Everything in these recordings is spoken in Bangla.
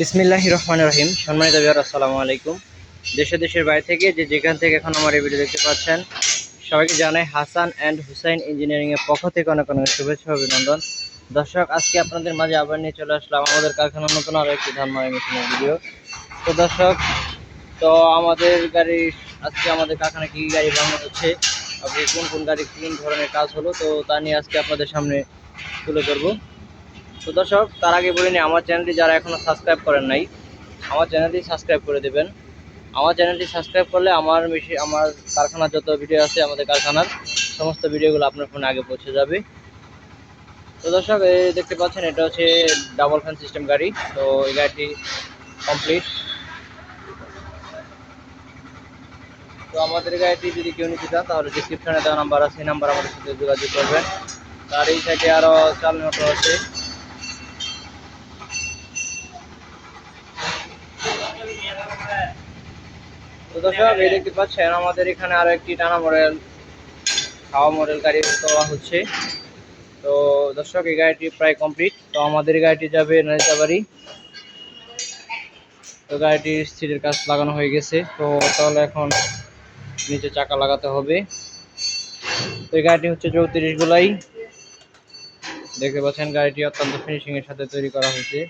বিসমিল্লাহির রহমানির রহিম। সম্মানিত ভিউয়ার, আসসালামু আলাইকুম। দেশের বাইরে থেকে যেখান থেকে এখন আমার এই ভিডিও দেখতে পাচ্ছেন, সবাইকে জানাই হাসান অ্যান্ড হুসাইন ইঞ্জিনিয়ারিং এর পক্ষ থেকে অনেক অনেক শুভেচ্ছা অভিনন্দন। দর্শক, আজকে আপনাদের মাঝে আবার নিয়ে চলে আসলাম আমাদের কারখানার নতুন আরও একটি ধান মারাই মেশিনের ভিডিও। তো দর্শক, আমাদের গাড়ি আজকে আমাদের কারখানায় কী গাড়ি বানানো হচ্ছে, আপনি কোন কোন গাড়ি কোন ধরনের কাজ হলো, তো তা নিয়ে আজকে আপনাদের সামনে তুলে ধরবো। তো দর্শক, তার আগে বলে নিই, আমার চ্যানেলটি যারা এখনও সাবস্ক্রাইব করেন নাই, আমার চ্যানেলটি সাবস্ক্রাইব করে দেবেন। আমার চ্যানেলটি সাবস্ক্রাইব করলে আমার কারখানার যত ভিডিও আছে, আমাদের কারখানার সমস্ত ভিডিওগুলো আপনার ফোনে আগে পৌঁছে যাবে। তো দর্শক, এই দেখতে পাচ্ছেন, এটা হচ্ছে ডাবল ফ্যান সিস্টেম গাড়ি। তো এই গাড়িটি কমপ্লিট। তো আমাদের গাড়িটি যদি কেউ নিতে চান, তাহলে ডিসক্রিপশনে দেওয়া নাম্বার আছে, এই নাম্বার আমাদের সাথে যোগাযোগ করবেন। তার এই সাইডে আরও চালানো অটো আছে। তো দর্শক, এই দেখতে পাচ্ছেন, আমাদের এখানে আরো একটি টানা মডেল হাওয়া মডেল গাড়ি করা হচ্ছে। তো দর্শক, এই গাড়িটি প্রায় কমপ্লিট। তো আমাদের গাড়িটি যাবে নালিতাবাড়ি। তো গাড়িটির সিটের কাজ লাগানো হয়ে গেছে। তো তাহলে এখন নিচে চাকা লাগাতে হবে। তো এই গাড়িটি হচ্ছে 34 গোলাই। দেখতে পাচ্ছেন, গাড়িটি অত্যন্ত ফিনিশিং এর সাথে তৈরি করা হয়েছে।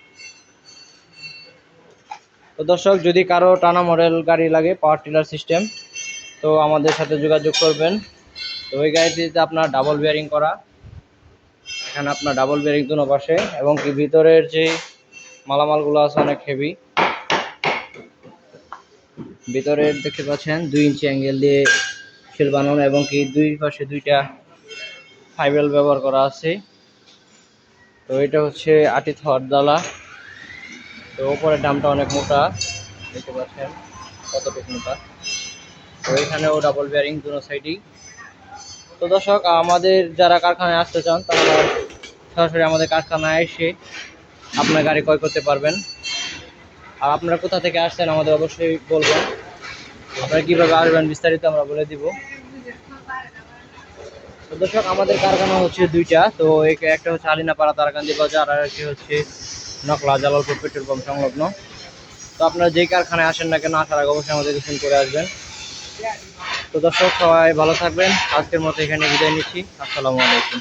তো দর্শক, যদি কারো টানা মডেল গাড়ি লাগে পাওয়ার টিলার সিস্টেম, তো আমাদের সাথে যোগাযোগ করবেন। তো ওই গাড়িটিতে আপনার ডাবল বিয়ারিং করা, এখানে আপনার ডাবল বিয়ারিং দুনো পাশে, এবং কি ভিতরের যে মালামালগুলো আছে অনেক হেভি। ভিতরের দেখতে পাচ্ছেন 2 ইঞ্চি অ্যাঙ্গেল দিয়ে শিল বানানো, এবং কি দুই পাশে দুইটা ফাইবেল ব্যবহার করা আছে। তো এটা হচ্ছে আটি থর ডালা। তো উপরের ডামটা অনেক মোটা, দেখতে পাচ্ছেন কতটুকু মোটা। তো এখানেও ডাবল বিয়ারিং দুনো সাইডেই। তো দর্শক, আমাদের যারা কারখানায় আসতে চান, তারা সরাসরি আমাদের কারখানায় এসে আপনার গাড়ি ক্রয় করতে পারবেন। আর আপনারা কোথা থেকে আসছেন আমাদের অবশ্যই বলবেন। আপনারা কীভাবে আসবেন বিস্তারিত আমরা বলে দিব। তো দর্শক, আমাদের কারখানা হচ্ছে দুইটা। তো একটা হচ্ছে আলিনাপাড়া তারাকান্দি বাজার, আর একটি হচ্ছে নকলা জালালপুর পেট্রোল পাম্প সংলগ্ন। তো আপনারা যেই কারখানায় আসেন না কেন, আসার আগে অবশ্যই আমাদেরকে ফোন করে আসবেন। তো দর্শক, সবাই ভালো থাকবেন। আজকের মতো এখানে বিদায় নিচ্ছি। আসসালামু আলাইকুম।